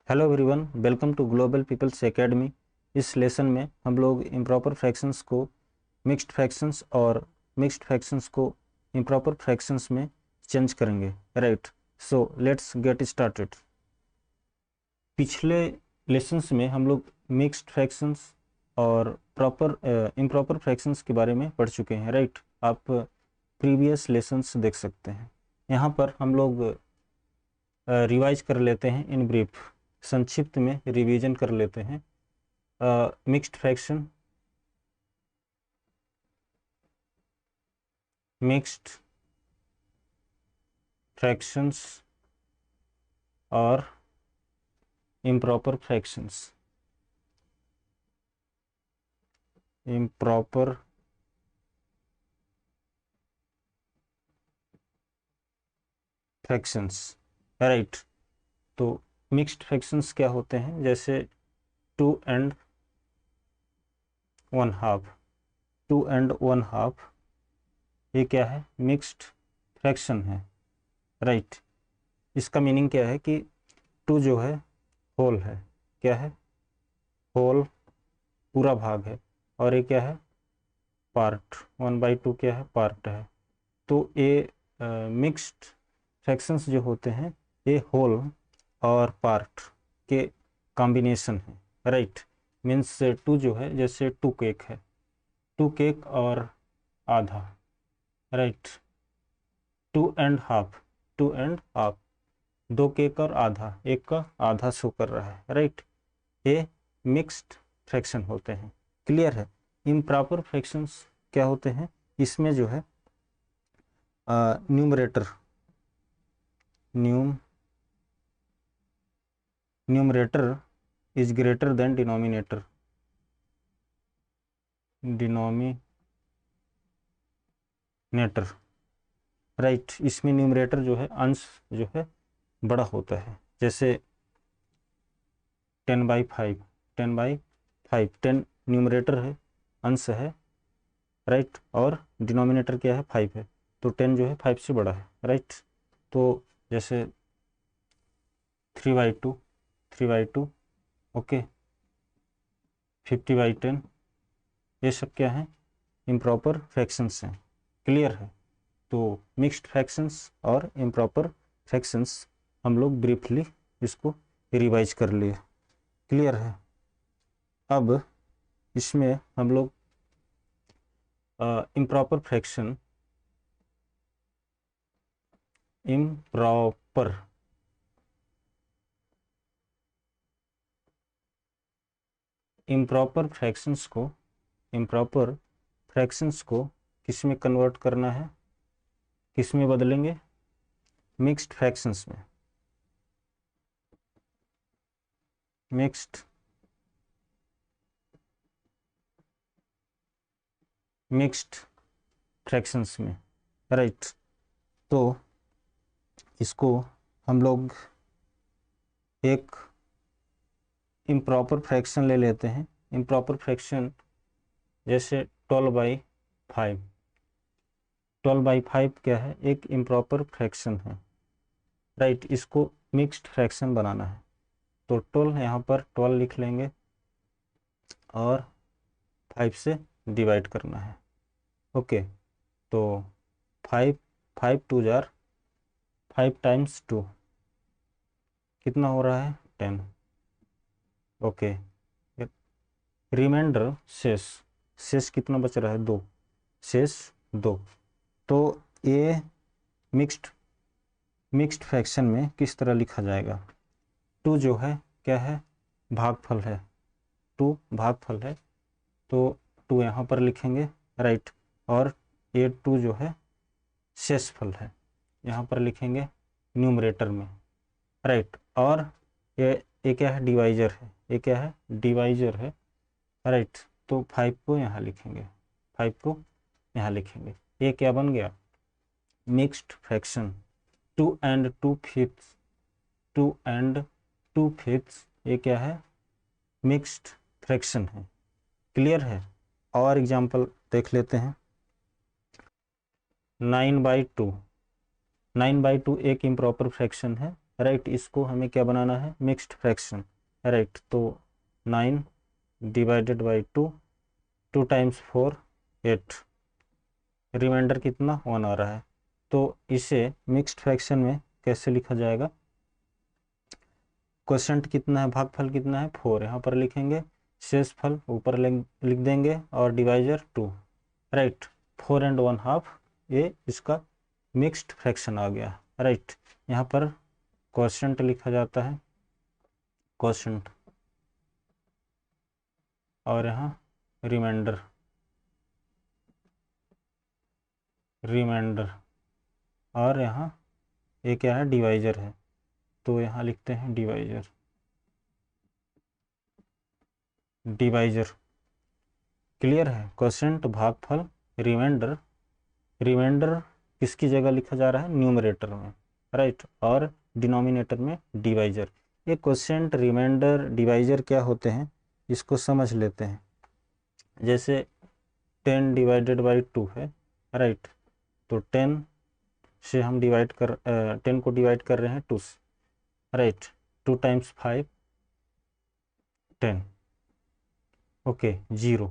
Hello everyone, welcome to Global People's Academy. इस lesson में हम लोग इम्प्रॉपर फ्रैक्शंस को मिक्स्ड फ्रैक्शंस और मिक्स्ड फ्रैक्शंस को इम्प्रॉपर फ्रैक्शंस में चेंज करेंगे। Right, so let's get started. पिछले लेसन्स में हम लोग मिक्स्ड फ्रैक्शंस और प्रॉपर इम्प्रॉपर फ्रैक्शंस के बारे में पढ़ चुके हैं। राइट, आप प्रीवियस लेसन्स देख सकते हैं। यहाँ पर हम लोग रिवाइज कर लेते हैं इन ब्रीफ, संक्षिप्त में रिवीजन कर लेते हैं। मिक्स्ड फ्रैक्शन, मिक्स्ड फ्रैक्शंस और improper fractions. Improper fractions, right. तो मिक्स्ड फ्रैक्शंस क्या होते हैं? जैसे 2 and 1/2, 2 and 1/2, ये क्या है? मिक्स्ड फ्रैक्शन है। राइट, इसका मीनिंग क्या है कि 2 जो है होल है, क्या है? होल, पूरा भाग है। और ये क्या है? पार्ट। 1/2 क्या है? पार्ट है। तो ये मिक्स्ड फ्रैक्शंस जो होते हैं ये होल और पार्ट के कॉम्बिनेशन है। राइट, मीन्स 2 जो है, जैसे 2 केक है, 2 केक और आधा। राइट, 2 and 1/2, 2 and 1/2, 2 केक और आधा, एक का आधा शो कर रहा है। राइट, ये मिक्स्ड फ्रैक्शन होते हैं। क्लियर है? इम्प्रॉपर फ्रैक्शंस क्या होते हैं? इसमें जो है numerator is greater than denominator. Right, इसमें न्यूमरेटर जो है, अंश जो है बड़ा होता है। जैसे 10/5, 10/5, 10 न्यूमरेटर है, अंश है। राइट, और डिनोमिनेटर क्या है? 5 है। तो 10 जो है 5 से बड़ा है। राइट, तो जैसे 3/2, 3/2, ओके, 50/10, ये सब क्या है? इम्प्रॉपर फ्रैक्शंस हैं। क्लियर है? तो मिक्स्ड फ्रैक्शंस और इम्प्रॉपर फ्रैक्शंस हम लोग ब्रीफली इसको रिवाइज कर लिए। क्लियर है? अब इसमें हम लोग improper fraction, improper improper fractions को किस में कन्वर्ट करना है? किस में बदलेंगे? मिक्स्ड फ्रैक्शंस में। मिक्स्ड फ्रैक्शंस में। राइट, तो इसको हम लोग एक इम्प्रॉपर फ्रैक्शन ले लेते हैं। इम्प्रॉपर फ्रैक्शन जैसे 12/5, 12/5 क्या है? एक इम्प्रॉपर फ्रैक्शन है। राइट, इसको मिक्स्ड फ्रैक्शन बनाना है तो 12 यहाँ पर 12 लिख लेंगे और 5 से डिवाइड करना है। ओके, तो 5, 5 2 जार 5 टाइम्स 2 कितना हो रहा है? 10। ओके, रिमाइंडर, शेष, शेष कितना बच रहा है? 2, शेष 2। तो ये मिक्स्ड फ्रैक्शन में किस तरह लिखा जाएगा? 2 जो है क्या है? भागफल है। 2 भागफल है, तो 2 यहाँ पर लिखेंगे। राइट, और ये 2 जो है शेषफल है, यहाँ पर लिखेंगे न्यूमरेटर में। राइट, और ये क्या है? डिवाइजर है। ये क्या है? डिवाइजर है। राइट, तो 5 को यहाँ लिखेंगे, 5 को यहाँ लिखेंगे। ये क्या बन गया? Mixed fraction. 2 and 2/5, 2 and 2/5, ये क्या है? मिक्स्ड फ्रैक्शन है। क्लियर है? और एग्जांपल देख लेते हैं। 9/2, 9/2 एक इम्प्रॉपर फ्रैक्शन है। राइट। इसको हमें क्या बनाना है, मिक्स्ड फ्रैक्शन, राइट। तो 9 डिवाइडेड बाई 2, 2 टाइम्स 4 8, रिमाइंडर कितना 1 आ रहा है। तो इसे मिक्स्ड फ्रैक्शन में कैसे लिखा जाएगा, क्वोशंट कितना है, भागफल कितना है 4, यहाँ पर लिखेंगे, शेषफल ऊपर लिख देंगे और डिवाइजर 2, राइट। 4 and 1/2 ये इसका मिक्स्ड फ्रैक्शन आ गया, राइट। यहाँ पर क्वोशंट लिखा जाता है, क्वोशंट, और यहाँ रिमाइंडर, रिमाइंडर, और यहाँ ये क्या है, डिवाइजर है, तो यहाँ लिखते हैं डिवाइजर, डिवाइजर। क्लियर है, क्वोशंट, भागफल, रिमाइंडर, रिमाइंडर किसकी जगह लिखा जा रहा है, न्यूमरेटर में, राइट, और डिनोमिनेटर में डिवाइजर। ये क्वोशंट, रिमाइंडर, डिवाइजर क्या होते हैं इसको समझ लेते हैं। जैसे 10 डिवाइडेड बाई 2 है, राइट, तो 10 से हम 10 को डिवाइड कर रहे हैं 2 से, राइट। 2 times 5 10, okay 0।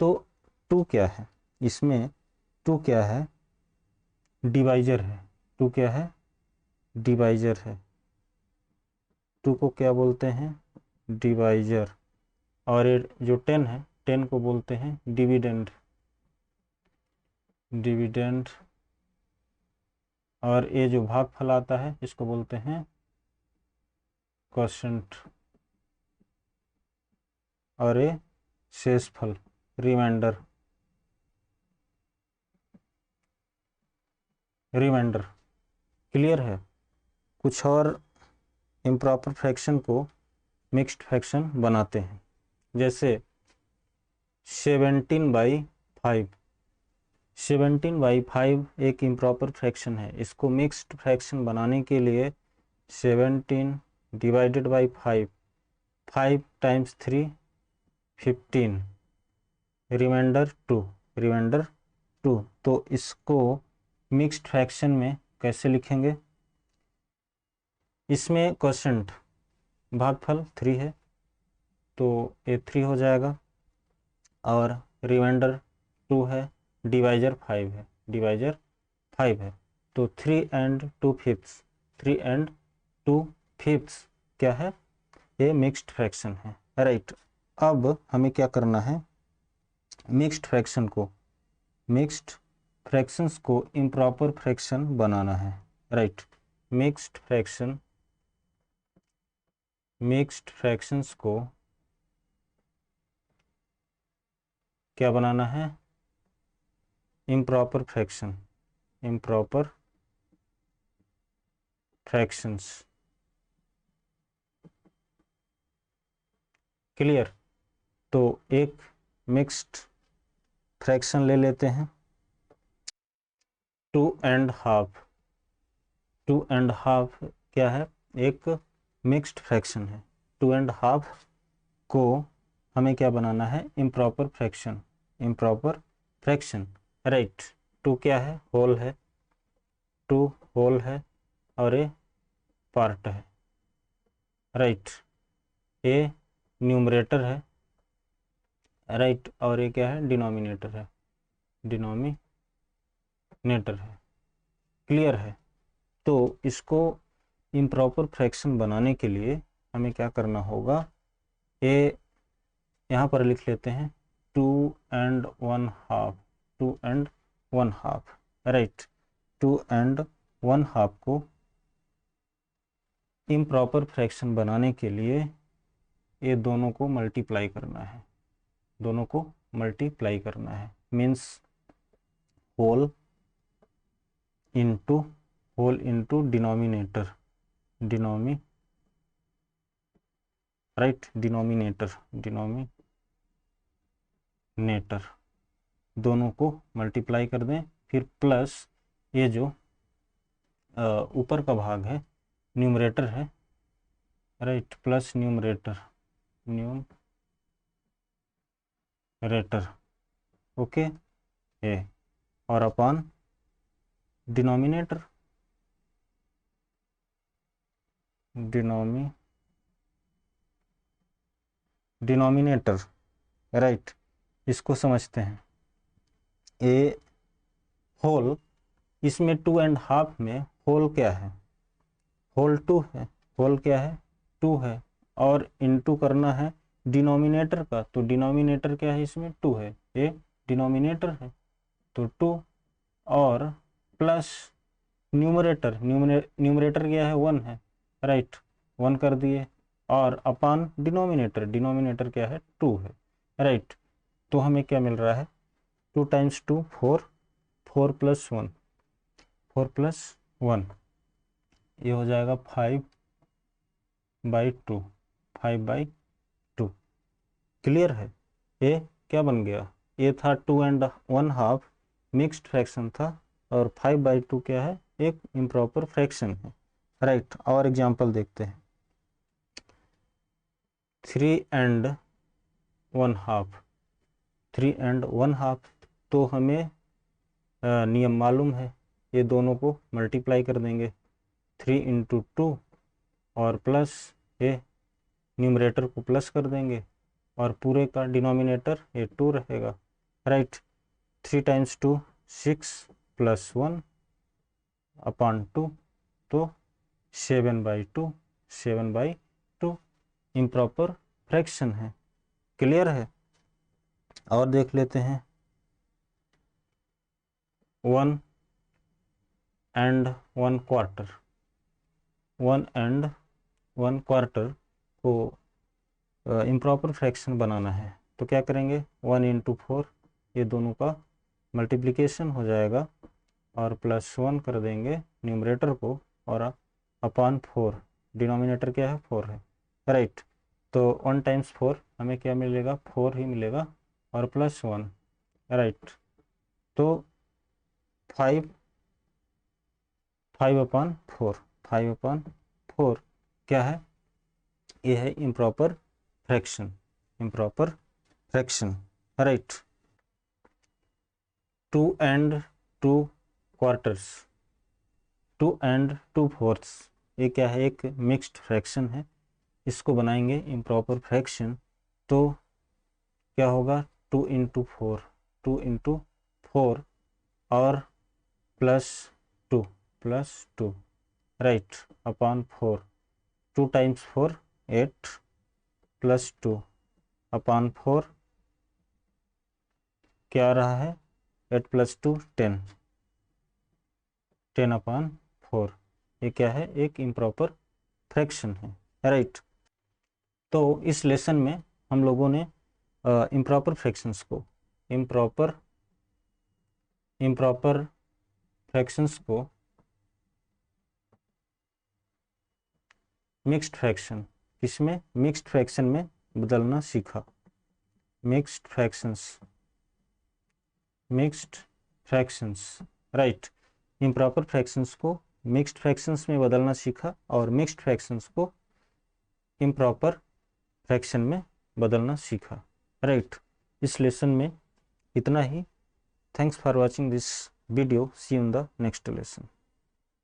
तो 2 क्या है इसमें, 2 क्या है, डिवाइजर है, 2 क्या है, डिवाइजर है, 2 को क्या बोलते हैं, डिवाइजर। और ये जो 10 है, 10 को बोलते हैं डिविडेंड, डिविडेंड। और ये जो भागफल आता है इसको बोलते हैं क्वोशंट, और ये शेषफल, रिमाइंडर, रिमाइंडर। क्लियर है। कुछ और इम्प्रॉपर फ्रैक्शन को मिक्स्ड फ्रैक्शन बनाते हैं, जैसे 17/5, 17/5 एक इम्प्रॉपर फ्रैक्शन है। इसको मिक्स्ड फ्रैक्शन बनाने के लिए 17 divided by 5, 5 times 3 15, reminder 2, reminder 2। तो इसको मिक्स्ड फ्रैक्शन में कैसे लिखेंगे, इसमें क्वोशंट, भागफल 3 है तो ये 3 हो जाएगा, और रिमाइंडर 2 है, डिवाइजर 5 है, डिवाइजर 5 है, तो 3 and 2/5, 3 and 2/5 क्या है, ये मिक्स्ड फ्रैक्शन है, राइट। अब हमें क्या करना है, मिक्स्ड फ्रैक्शन को, मिक्स्ड फ्रैक्शंस को इम्प्रॉपर फ्रैक्शन बनाना है, right. Mixed fraction, mixed fractions को क्या बनाना है, improper fraction, improper fractions. Clear. तो एक मिक्स्ड फ्रैक्शन ले लेते हैं, 2.5, 2.5 क्या है, एक मिक्स्ड फ्रैक्शन है। 2.5 को हमें क्या बनाना है, improper fraction, improper fraction, right. 2 क्या है, होल है, 2 होल है, और ये पार्ट है, राइट। ये न्यूमरेटर है, राइट, और ये क्या है, डिनोमिनेटर है, डिनोमिनेटर है। क्लियर है। तो इसको इम्प्रॉपर फ्रैक्शन बनाने के लिए हमें क्या करना होगा, ये यहाँ पर लिख लेते हैं 2 and 1/2, 2 and 1/2, राइट। 2 and 1/2 को इम्प्रॉपर फ्रैक्शन बनाने के लिए ये दोनों को मल्टीप्लाई करना है, दोनों को मल्टीप्लाई करना है, means whole into, whole into denominator, right, denominator, denominator, दोनों को मल्टीप्लाई कर दें, फिर प्लस ये जो ऊपर का भाग है न्यूमरेटर है, right, plus numerator, numerator, okay, ये, और अपॉन डिनोमिनेटर, डिनोमिनेटर, राइट। इसको समझते हैं। ए होल, इसमें 2.5 में होल क्या है, होल 2 है, होल क्या है 2 है, और इनटू करना है डिनोमिनेटर का, तो डिनोमिनेटर क्या है इसमें 2 है, ये डिनोमिनेटर है तो 2, और प्लस न्यूमरेटर, न्यूमरेटर क्या है 1 है, राइट, 1 कर दिए, और अपान डिनोमिनेटर, डिनोमिनेटर क्या है 2 है, राइट। तो हमें क्या मिल रहा है 2 टाइम्स 2 4, 4 प्लस 1, 4 प्लस 1, ये हो जाएगा 5/2, 5/2। क्लियर है। ये क्या बन गया, ये था 2.5 मिक्स्ड फ्रैक्शन था, और 5/2 क्या है, एक इम्प्रॉपर फ्रैक्शन है, राइट। और एग्जांपल देखते हैं, 3.1/2, 3.1/2, तो हमें नियम मालूम है, ये दोनों को मल्टीप्लाई कर देंगे, 3 × 2, और प्लस ये न्यूमरेटर को प्लस कर देंगे, और पूरे का डिनोमिनेटर ये 2 रहेगा, राइट। 3 टाइम्स 2 6 प्लस 1 अपान 2, तो 7/2, 7/2 इम्प्रॉपर फ्रैक्शन है। क्लियर है। और देख लेते हैं 1 1/4, 1 1/4 को इम्प्रॉपर फ्रैक्शन बनाना है, तो क्या करेंगे 1 × 4, ये दोनों का मल्टीप्लिकेशन हो जाएगा, और प्लस 1 कर देंगे न्यूमरेटर को, और अपान 4, डिनोमिनेटर क्या है 4 है, राइट। तो 1 टाइम्स 4 हमें क्या मिलेगा 4 ही मिलेगा, और प्लस 1, राइट। तो 5 5/4, 5/4 क्या है, ये है improper fraction, improper fraction, right. 2 and 2 quarters, 2 and 2/4, ये क्या है, एक मिक्स्ड फ्रैक्शन है, इसको बनाएंगे इम्प्रॉपर फ्रैक्शन, तो क्या होगा 2 × 4, 2 × 4, और +2, राइट, अपान 4, 2 टाइम्स 4 8, प्लस 2 अपान 4 क्या आ रहा है, 8 + 2 10, 10/4, ये क्या है, एक इम्प्रॉपर फ्रैक्शन है, राइट। तो इस लेसन में हम लोगों ने इम्प्रॉपर फ्रैक्शंस को, इम्प्रॉपर फ्रैक्शंस को मिक्स्ड फ्रैक्शन, किसमें, मिक्स्ड फ्रैक्शन में बदलना सीखा, mixed fractions, right. Improper fractions को मिक्स्ड फ्रैक्शंस में बदलना सीखा, और मिक्स्ड फ्रैक्शंस को इम्प्रॉपर फ्रैक्शन में बदलना सीखा, राइट। इस लेसन में इतना ही। Thanks for watching this video, see you in the next lesson.